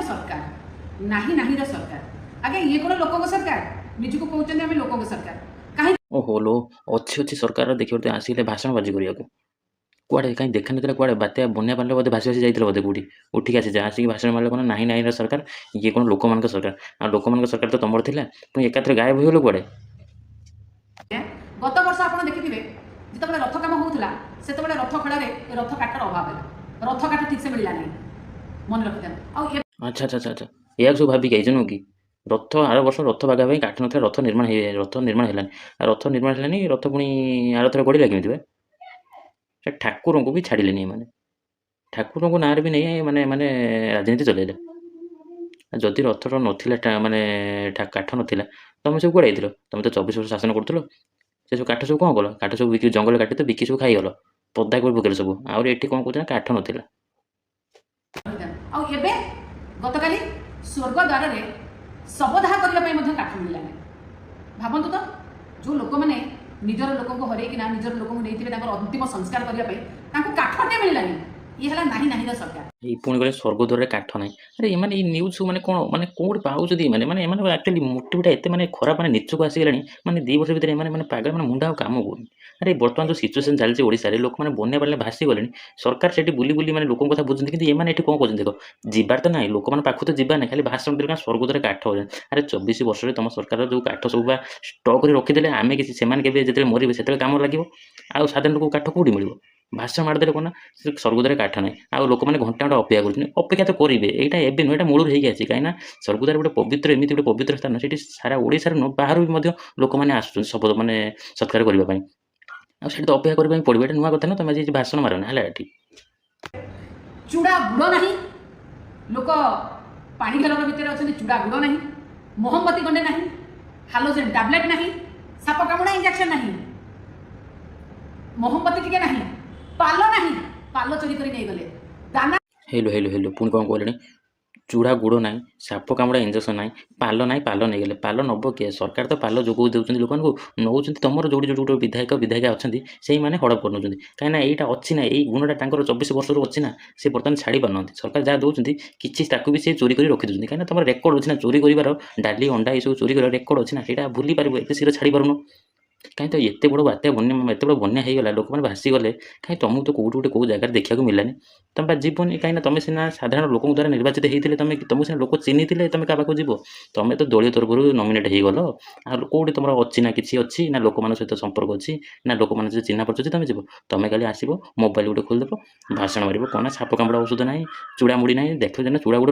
सरकार नाही नाही सरकार आगे ये कौन लोक सरकार निजी को कहते हैं लोक सरकार कहीं ओहो लो अच्छी अच्छी सरकार देखिए आसिले भाषण बाजी करिया कुआड़े कहीं देखा ना कुआड़े बात्या बन्या पानी बोधे भासी भासी जाइए बोधे कौटी उठिक आसी आसिक भाषण मारे कौन नाही नाही सरकार ये कौन लोक मान सरकार आ लोक मान सरकार तो तुम थी पुणी एकाथरे गायब हो कुआड़े गत वर्ष आप देखिए जिते रथ कम होता से रथ खेल रथ काटर अभाव है रथ काट ठीक से मिलला नहीं मन रखी अच्छा अच्छा अच्छा अच्छा या सब भाविक आई कि रथ आर वर्ष रथ बागा काठ ना रथ निर्माण है रथ निर्माण है रथ पुणी आर थर गड़ा केमी ठाकुर को भी छाड़े मैंने ठाकुर को नाँ भी नहीं माने माने राजनीति चलैले जदि रथर नाला माने काठ नाला तुम सब कौड़े आई तुम तो 24 वर्ष शासन करूँ से सब काठ सब कौन कल काठ सब बिक जंगल काटी तो बिकी सब खाईगल पदा कर पकेल सब आउे कौन कहते काठ नाला गतकाली स्वर्ग द्वार में शवदाह करने काठ मिलला भावतु तो जो लोक मैंने निजर लोक को हरैकिना निजर लोक नहीं अंतिम संस्कार करने काठटे मिललानी ये है नाही नाही सरकार पुणी गले स्वर्गद्वार काठ ना अरे ये न्यूज मैंने कौन मैंने कौट पाँच मैंने मैंने एक्चुअली मोटिविटा एत मैंने खराब मैंने नीचक आसीगला मैंने 2 वर्ष भितर मैंने पागल मैंने मुंडा काम करूँ अरे बर्तमान जो सिचुएसन चलती ओडिशा रे लोक मैंने बन्या पाले भासी गले सरकार से बुली बुली मैंने लोक कथा बुझे कि ये कौन कहते देख जीवार तो ना लोक मैंने पाख तो जीवा ना खाली भाषण देना स्वर्गद्वार काठ हो अरे 24 वर्ष तुम सरकार जो काठ सब स्टक रखीदे आम किसी से जो मरवे से कम लगे आउ साधारण लोक काठ कौटी मिल भाषण मारिदे कौन स्वर्गद्वार काठ ना आउ लोक मैंने घंटा घंटा अपेक्षा करेंगे तो करेंगे यहाँ एवं नुह मूल होगी कहीं स्वर्गद्वार गोटे पवित्र एमती गोटे पवित्र स्थान से सारा ओडिशा बाहर भी लोक मैंने आस शपथ मैंने सत्कार करने आठ तो अपेक्षा करने पड़ो ये नुआ कथा ना तुम आज भाषण मार ना है चूड़ा गुड़ ना लोक पानी घर भितर अच्छे चूड़ा गुड़ ना मोहम्बती गंडे ना हालोजेन टैबलेट ना साप कामुड़ा इंजेक्शन ना मोहम्बती टिके ना पाल ना पाल चोरी कर नहीं गले दाना हेलो हेलो हेलो पुणी कौन कहले चूड़ा गुड़ ना साप कामुड़ा इंजेक्शन ना पाल ना पाल नहीं गले पाल नब किए सरकार तो पाल जोग दे लोक नौ तुम जो जो विधायक विधायिका अच्छा से मैंने हड़प कर कहीं यहाँ अच्छी ना यही गुणटा 24 वर्ष अच्छी ना सी बर्तमान छाड़ी पार सरकार जहाँ दौरान किसी भी सी चोरी कर रखी दूसरी कहीं तुम रेकर्ड अच्छी ना चोरी कर डाली अंडा ये सब चोरी कर रेकर्ड अच्छी ना यहाँ भूली पार एत शीघ्र छाड़ी पारुन कहीं तो एत बड़ बात्या बन्या एत बड़ बन्या होगा लोक मैंने भासीगले कहीं तुमको तो कौट गोटे कौ जगह देखा मिलानी तुम जीवन कहीं तुम सीना साधारण लोक द्वारा निर्वाचित होते तुम तुमको सीना लोक चिन्ही तुम क्या पाक जीव तुम तो दलीय तरफ नमिनेट होगल आ कौटी तुम अच्छी ना किसी अच्छी ना लोक मान सहित संपर्क अच्छी ना लोक मान सहित चिन्हा परिचय तुम जीव तुम खाली आसो मोबाइल गोटे खोलदेव भाषण मार कौन साप कामुड़ा औषध ना चूड़ा मुड़ी ना देख चूड़ा गुड़